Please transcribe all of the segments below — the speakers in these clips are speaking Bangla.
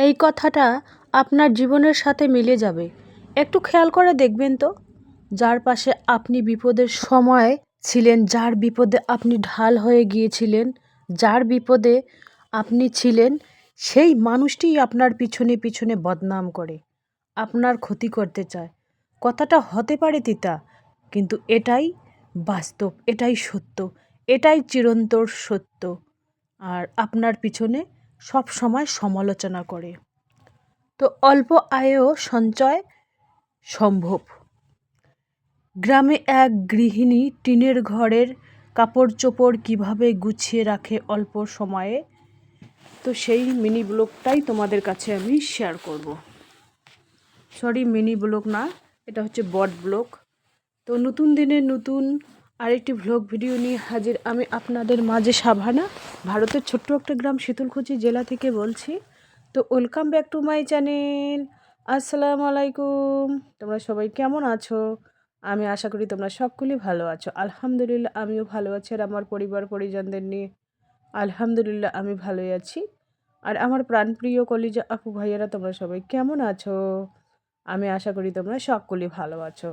এই কথাটা আপনার জীবনের সাথে মিলে যাবে। একটু খেয়াল করে দেখবেন তো, যার পাশে আপনি বিপদের সময় ছিলেন, যার বিপদে আপনি ঢাল হয়ে গিয়েছিলেন, যার বিপদে আপনি ছিলেন, সেই মানুষটিই আপনার পিছনে পিছনে বদনাম করে, আপনার ক্ষতি করতে চায়। কথাটা হতে পারে তিতা, কিন্তু এটাই বাস্তব, এটাই সত্য, এটাই চিরন্তর সত্য। আর আপনার পিছনে সব সময় সমালোচনা করে। তো অল্প আয়েও সঞ্চয় সম্ভব। গ্রামে এক গৃহিণী টিনের ঘরের কাপড় চোপড় কীভাবে গুছিয়ে রাখে অল্প সময়ে, তো সেই মিনি ব্লগটাই তোমাদের কাছে আমি শেয়ার করব। সরি, মিনি ব্লগ না, এটা হচ্ছে বড ব্লগ। তো নতুন দিনে নতুন আরেকটি ভ্লগ ভিডিও নিয়ে হাজির আমি আপনাদের মাঝে। সাভানা, ভারতের ছোট্ট একটা গ্রাম শীতলকুচি জেলা থেকে বলছি। তো welcome back to my channel. আসসালামু আলাইকুম। তোমরা সবাই কেমন আছো? আমি আশা করি তোমরা সকলেই ভালো আছো। আলহামদুলিল্লাহ আমিও ভালো আছি, আর আমার পরিবার পরিজনদের নিয়ে আলহামদুলিল্লাহ আমি ভালোই আছি। আর আমার প্রাণপ্রিয় কলিজা আপু ভাইয়েরা, তোমরা সবাই কেমন আছো? আমি আশা করি তোমরা সকলেই ভালো আছো।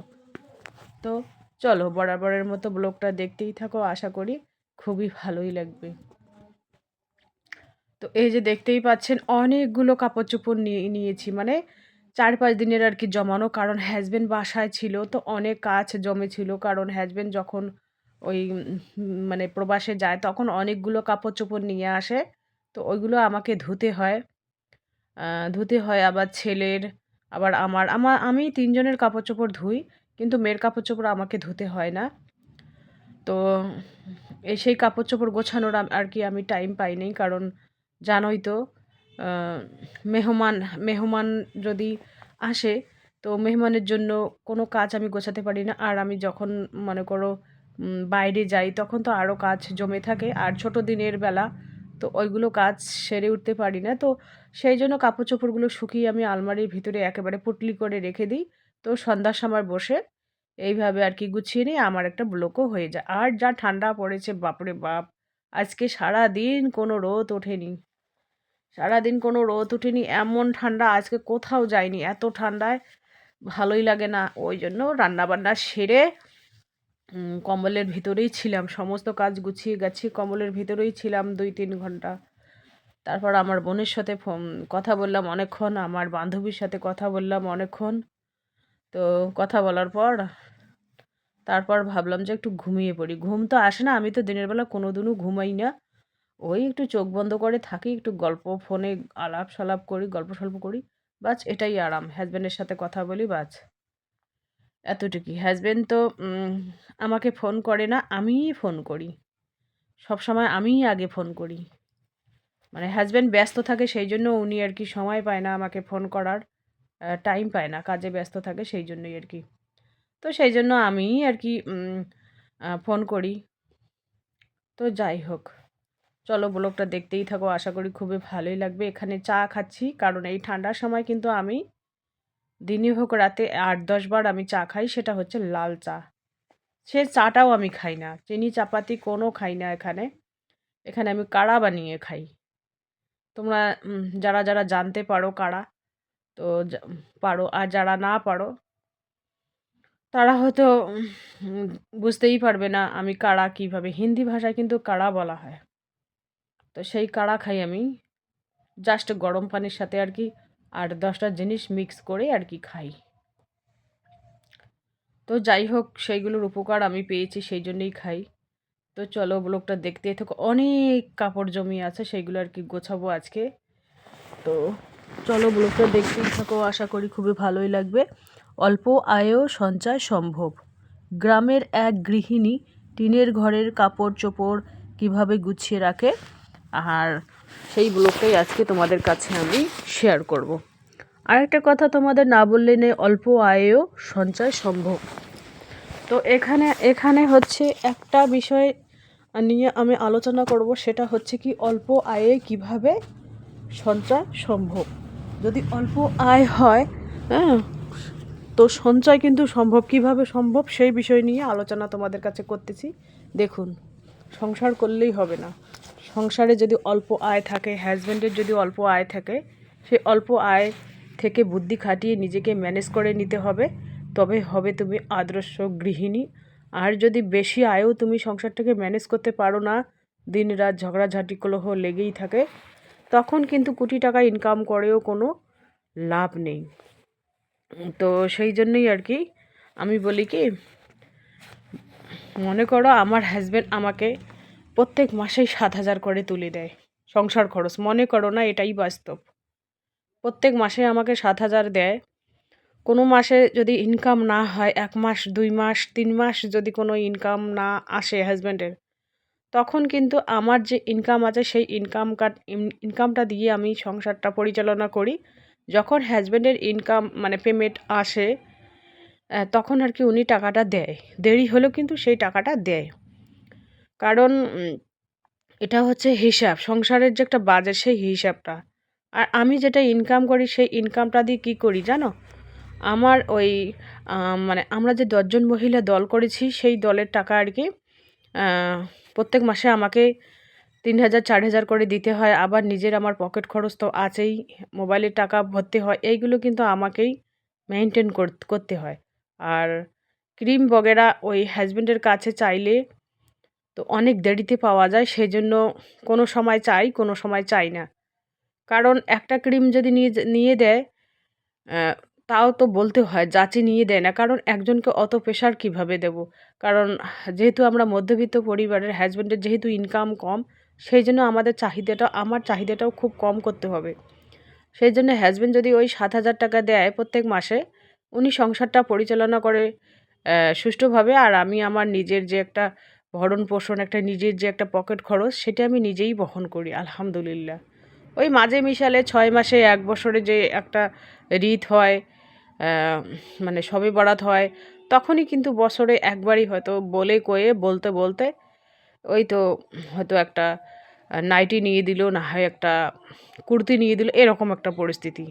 তো চলো বরাবরের মতো ব্লগটা দেখতেই থাকো, আশা করি খুবই ভালোই লাগবে। তো এই যে দেখতেই পাচ্ছেন, অনেকগুলো কাপড় চোপড় নিয়েছি, মানে 4-5 দিনের আর কি জমানো, কারণ হাজব্যান্ড বাসায় ছিল, তো অনেক কাজ জমেছিল। কারণ হাজব্যান্ড যখন ওই মানে প্রবাসে যায় তখন অনেকগুলো কাপড় চোপড় নিয়ে আসে, তো ওইগুলো আমাকে ধুতে হয় আবার ছেলের, আবার আমি 3 জনের কাপড় চোপড় ধুই, কিন্তু মেয়ের কাপড় চোপড় আমাকে ধুতে হয় না। তো সেই কাপড় চোপড় গোছানোর আর কি আমি টাইম পাইনি, কারণ জানোই তো মেহমান মেহমান যদি আসে, তো মেহমানের জন্য কোনো কাজ আমি গোছাতে পারি না। আর আমি যখন মনে করো বাইরে যাই, তখন তো আরও কাজ জমে থাকে, আর ছোট দিনের বেলা, তো ওইগুলো কাজ সেরে উঠতে পারি না। তো সেই জন্য কাপড় চোপড়গুলো শুকিয়ে আমি আলমারির ভিতরে একেবারে পুটলি করে রেখে দিই। তো সন্ধ্যার সময় বসে এইভাবে আর কি গুছিয়ে নিয়ে আমার একটা ব্লকও হয়ে যায়। আর যা ঠান্ডা পড়েছে বাপরে বাপ! আজকে সারাদিন কোনো রোদ ওঠেনি। সারাদিন কোনো রোদ ওঠেনি, এমন ঠান্ডা, আজকে কোথাও যাইনি। এত ঠান্ডায় ভালোই লাগে না। ওই জন্য রান্নাবান্না সেরে কম্বলের ভিতরেই ছিলাম। সমস্ত কাজ গুছিয়ে গেছি, কম্বলের ভিতরেই ছিলাম 2-3 ঘন্টা। তারপর আমার বোনের সাথে কথা বললাম অনেকক্ষণ, আমার বান্ধবীর সাথে কথা বললাম অনেকক্ষণ। তো কথা বলার পর তারপর ভাবলাম যে একটু ঘুমিয়ে পড়ি। ঘুম তো আসে না, আমি তো দিনের বেলা কোনোদিনও ঘুমাই না। ওই একটু চোখ বন্ধ করে থাকি, একটু ফোনে আলাপ সালাপ করি, গল্প সল্প করি, বাস এটাই আরাম। হাজব্যান্ডের সাথে কথা বলি, বাস এতটুকুই। হাজব্যান্ড তো আমাকে ফোন করে না, আমিই ফোন করি। সবসময় আমিই আগে ফোন করি। মানে হাজব্যান্ড ব্যস্ত থাকে, সেই জন্য উনি আর কি সময় পায় না আমাকে ফোন করার, টাইম পায় না, কাজে ব্যস্ত থাকে, সেই জন্যই আর কি। তো সেই জন্য আমিই আর কি ফোন করি। তো যাই হোক, চলো ব্লগটা দেখতেই থাকো, আশা করি খুবই ভালোই লাগবে। এখানে চা খাচ্ছি, কারণ এই ঠান্ডার সময় কিন্তু আমি দিনই হোক রাতে 8-10 বার আমি চা খাই, সেটা হচ্ছে লাল চা। সে চাটাও আমি খাই না, চিনি চাপাতি কোনো খাই না এখানে। এখানে আমি কাড়া বানিয়ে খাই। তোমরা যারা যারা জানতে পারো কাড়া, তো পারো, আর যারা না পারো তারা হয়তো বুঝতেই পারবে না আমি কাড়া কীভাবে, হিন্দি ভাষায় কিন্তু কাড়া বলা হয়। তো সেই কাড়া খাই আমি, জাস্ট গরম পানির সাথে আর কি 8-10টা জিনিস মিক্স করে আর কি খাই। তো যাই হোক, সেইগুলোর উপকার আমি পেয়েছি, সেই জন্যই খাই। তো চলো ব্লগটা দেখতেই থাকো। অনেক কাপড় জমিয়ে আছে, সেইগুলো আর কি গোছাবো আজকে। তো চলো ব্লগটা দেখতেই থাকো, আশা করি খুবই ভালোই লাগবে। অল্প আয়েও সঞ্চয় সম্ভব। গ্রামের এক গৃহিণী টিনের ঘরের কাপড় চোপড় কীভাবে গুছিয়ে রাখে, আর সেই ব্লগটাই আজকে তোমাদের কাছে আমি শেয়ার করব। আরেকটা কথা তোমাদের না বললে নেই, অল্প আয়েও সঞ্চয় সম্ভব। তো এখানে হচ্ছে একটা বিষয় নিয়ে আমি আলোচনা করব, সেটা হচ্ছে কি অল্প আয়ে কিভাবে সঞ্চয় সম্ভব। যদি অল্প আয় হয়, হ্যাঁ, তো সঞ্চয় কিন্তু সম্ভব। কিভাবে সম্ভব সেই বিষয় নিয়ে আলোচনা তোমাদের কাছে করতেছি। দেখুন, সংসার করলেই হবে না। সংসারে যদি অল্প আয় থাকে, হাজব্যান্ডের যদি অল্প আয় থাকে, সেই অল্প আয় থেকে বুদ্ধি খাটিয়ে নিজেকে ম্যানেজ করে নিতে হবে, তবে হবে তুমি আদর্শ গৃহিণী। আর যদি বেশি আয়ও তুমি সংসারটাকে ম্যানেজ করতে পারো না, দিন রাত ঝগড়াঝাটি কলহ লেগেই থাকে, তখন কিন্তু কোটি টাকা ইনকাম করেও কোনো লাভ নেই। তো সেই জন্যই আর কি আমি বলি কি, মনে করো আমার হাজব্যান্ড আমাকে প্রত্যেক মাসেই 7,000 করে তুলে দেয় সংসার খরচ, মনে করো না, এটাই বাস্তব। প্রত্যেক মাসে আমাকে 7,000 দেয়। কোনো মাসে যদি ইনকাম না হয়, 1 মাস 2 মাস 3 মাস যদি কোনো ইনকাম না আসে হাজব্যান্ডের, তখন কিন্তু আমার যে ইনকাম আছে সেই ইনকামটা দিয়ে আমি সংসারটা পরিচালনা করি। যখন হাজব্যান্ডের ইনকাম মানে পেমেন্ট আসে, তখন আর কি উনি টাকাটা দেয়, দেরি হলেও কিন্তু সেই টাকাটা দেয়। কারণ এটা হচ্ছে হিসাব, সংসারের যে একটা বাজেট সেই হিসাবটা। আর আমি যেটা ইনকাম করি সেই ইনকামটা দিয়ে কী করি জানো, আমার ওই মানে আমরা যে 10 জন মহিলা দল করেছি সেই দলের টাকা আর কি প্রত্যেক মাসে আমাকে 3,000 4,000 করে দিতে হয়। আবার নিজের আমার পকেট খরচ তো আছেই, মোবাইলের টাকা ভরতে হয়, এইগুলো কিন্তু আমাকেই মেনটেন করতে হয়। আর ক্রিম বগেরা ওই হাজব্যান্ডের কাছে চাইলে তো অনেক দেরিতে পাওয়া যায়, সেজন্য কোনো সময় চাই, কোনো সময় চাই না। কারণ একটা ক্রিম যদি নিয়ে দেয়, তাও তো বলতে হয়, যাচে নিয়ে দেয় না। কারণ একজনকে অত প্রেশার কিভাবে দেব? কারণ যেহেতু আমরা মধ্যবিত্ত পরিবারের, হাসব্যান্ডের যেহেতু ইনকাম কম, সেই জন্য আমার চাহিদাটাও খুব কম করতে হবে। সেই জন্য হাসব্যান্ড যদি ওই 7,000 টাকা দেয় প্রত্যেক মাসে, উনি সংসারটা পরিচালনা করে সুষ্ঠুভাবে। আর আমি আমার নিজের যে একটা ভরণ পোষণ, একটা নিজের যে একটা পকেট খরচ, সেটা আমি নিজেই বহন করি আলহামদুলিল্লাহ। ওই মাঝে মিশালে 6 মাসে 1 বছরে যে একটা ঈদ হয়, মানে শবে বরাত হয়, তখনই কিন্তু বছরে একবারই হয়তো বলে কয়ে বলতে বলতে ওই তো হয়তো একটা নাইটি নিয়ে দিল, না হয় একটা কুর্তি নিয়ে দিল, এরকম একটা পরিস্থিতি।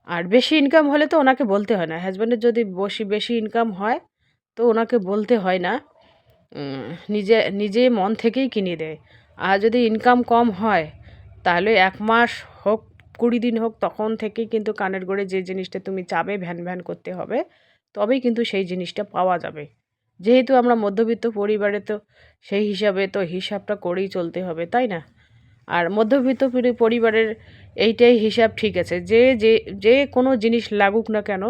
আর বেশি ইনকাম হলে তো ওনাকে বলতে হয় না, হাজব্যান্ডের যদি বেশি ইনকাম হয় তো ওনাকে বলতে হয় না, নিজে নিজে মন থেকেই কিনে দেয়। আর যদি ইনকাম কম হয়, তাহলে 1 মাস হোক 20 দিন হোক, তখন থেকেই কিন্তু কানের গোড়ে যে জিনিসটা তুমি চাবে ভ্যান ভ্যান করতে হবে, তবেই কিন্তু সেই জিনিসটা পাওয়া যাবে। যেহেতু আমরা মধ্যবিত্ত পরিবারে, তো সেই হিসাবে তো হিসাবটা করেই চলতে হবে, তাই না? আর মধ্যবিত্ত পরিবারের এইটাই হিসাব ঠিক আছে, যে কোনো জিনিস লাগুক না কেন,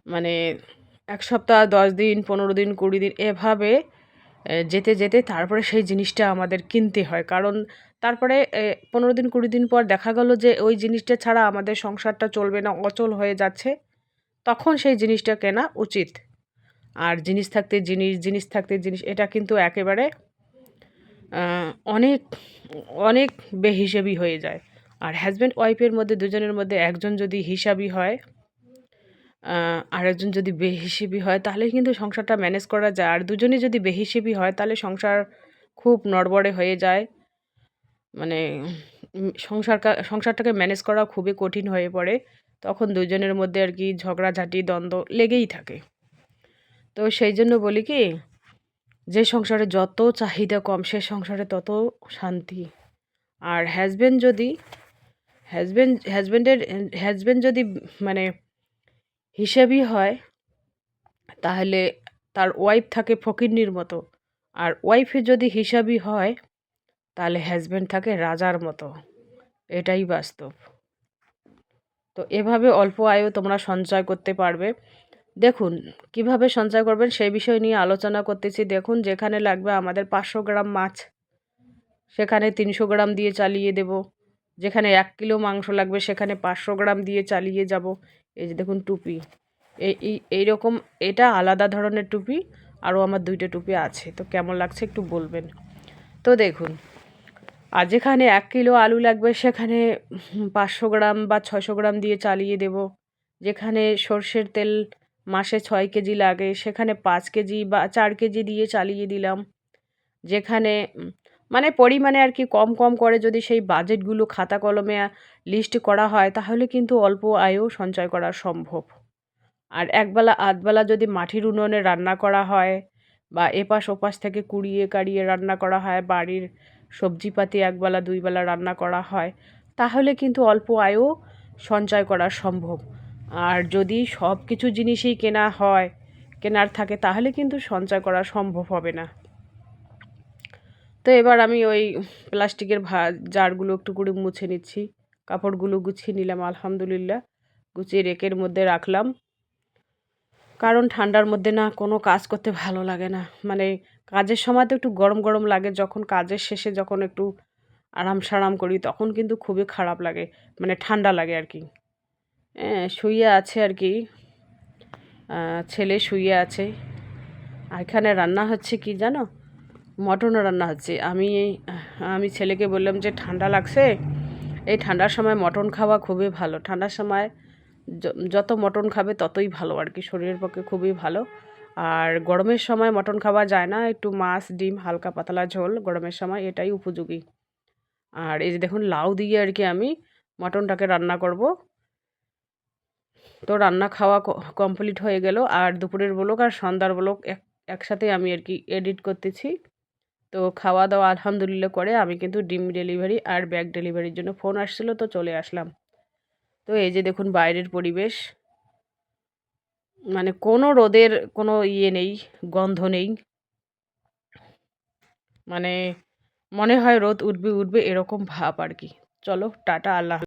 মানে 1 সপ্তাহ 10 দিন 15 দিন 20 দিন এভাবে যেতে যেতে তারপরে সেই জিনিসটা আমাদের কিনতে হয়। কারণ তারপরে 15 দিন 20 দিন পর দেখা গেল যে ওই জিনিসটা ছাড়া আমাদের সংসারটা চলবে না, অচল হয়ে যাচ্ছে, তখন সেই জিনিসটা কেনা উচিত। আর জিনিস থাকতে জিনিস, জিনিস থাকতে জিনিস, এটা কিন্তু একেবারে অনেক অনেক বেহিসেবি হয়ে যায়। আর হাজব্যান্ড ওয়াইফের মধ্যে দুজনের মধ্যে একজন যদি হিসাবি হয়, আরেকজন যদি বেহিসেবি হয়, তাহলে কিন্তু সংসারটা ম্যানেজ করা যায়। আর দুজনেই যদি বেহিসেবি হয়, তাহলে সংসার খুব নড়বড়ে হয়ে যায়। মানে সংসারটাকে ম্যানেজ করা খুবই কঠিন হয়ে পড়ে। তখন দুজনের মধ্যে আর কি ঝগড়াঝাটি দ্বন্দ্ব লেগেই থাকে। তো সেই জন্য বলি কি, যে সংসারে যত চাহিদা কম, সে সংসারে তত শান্তি। আর হাজব্যান্ড যদি মানে হিসাবই হয়, তাহলে তার ওয়াইফ থাকে ফকিন্নির মতো। আর ওয়াইফে যদি হিসাবই হয়, তাহলে হাজব্যান্ড থাকে রাজার মতো। এটাই বাস্তব। তো এভাবে অল্প আয়েও তোমরা সঞ্চয় করতে পারবে। দেখুন কিভাবে সঞ্চয় করবেন সেই বিষয় নিয়ে আলোচনা করতেছি। দেখুন, যেখানে লাগবে আমাদের 500 গ্রাম মাছ, সেখানে 300 গ্রাম দিয়ে চালিয়ে দেব। যেখানে 1 কিলো মাংস লাগবে, সেখানে 500 গ্রাম দিয়ে চালিয়ে যাব। এই যে দেখুন টুপি, এইরকম, এটা আলাদা ধরনের টুপি। আরও আমার 2টা টুপি আছে, তো কেমন লাগছে একটু বলবেন। তো দেখুন, আর যেখানে 1 কিলো আলু লাগবে, সেখানে 500 গ্রাম বা 600 গ্রাম দিয়ে চালিয়ে দেব। যেখানে সর্ষের তেল মাসে 6 কেজি লাগে, সেখানে 5 কেজি বা 4 কেজি দিয়ে চালিয়ে দিলাম। যেখানে মানে পরিমাণে আর কি কম কম করে যদি সেই বাজেটগুলো খাতা কলমে লিস্ট করা হয়, তাহলে কিন্তু অল্প আয়েও সঞ্চয় করা সম্ভব। আর একবেলা আধবেলা যদি মাটির উনুনে রান্না করা হয়, বা এপাশ ওপাশ থেকে কুড়িয়ে কাড়িয়ে রান্না করা হয়, বাড়ির সবজিপাতি একবেলা 2 বেলা রান্না করা হয়, তাহলে কিন্তু অল্প আয়েও সঞ্চয় করা সম্ভব। আর যদি সব কিছু জিনিসই কেনার থাকে তাহলে কিন্তু সঞ্চয় করা সম্ভব হবে না। তো এবার আমি ওই প্লাস্টিকের জারগুলো একটু করে মুছে নিচ্ছি। কাপড়গুলো গুছিয়ে নিলাম আলহামদুলিল্লাহ। গুছিয়ে রেকের মধ্যে রাখলাম। কারণ ঠান্ডার মধ্যে না কোনো কাজ করতে ভালো লাগে না। মানে কাজের সময় তো একটু গরম, গরম লাগে। যখন কাজের শেষে যখন একটু আরাম-সারাম করি তখন কিন্তু খুবই খারাপ লাগে। মানে ঠান্ডা লাগে আরকি। শুয়ে আছে আরকি। ছেলে শুয়ে আছে। আর এখানে রান্না হচ্ছে কি জানো? মটন রান্না হচ্ছে। আমি ছেলেকে বললাম যে, "ঠান্ডা লাগছে। এই ঠান্ডার সময় মটন খাওয়া খুবই ভালো। ঠান্ডার সময় যত মটন খাবে ততই ভালো আরকি। শরীরের পক্ষে খুবই ভালো। আর গরমের সময় মটন খাওয়া যায় না। একটু মাছ, ডিম, হালকা পাতলা ঝোল গরমের সময় এটাই উপযোগী।" আর এই যে দেখুন লাউ দিয়ে আরকি আমি মটনটাকে রান্না করব। তো রান্না খাওয়া কমপ্লিট হয়ে গেল। আর দুপুরের ব্লগ আর সন্ধ্যার ব্লগ একসাথে আমি আরকি এডিট করতেছি। তো খাওয়া-দাওয়া আলহামদুলিল্লাহ করে আমি কিন্তু ডিম ডেলিভারি আর ব্যাগ ডেলিভারির জন্য ফোন আসছিল তো চলে আসলাম। তো এই যে দেখুন বাইরের পরিবেশ। মানে কোনো রোদের কোনো ইয়ে নেই, গন্ধ নেই। মানে মনে হয় রোদ উঠবে এরকম ভাব আরকি। চলো টাটা, আল্লাহ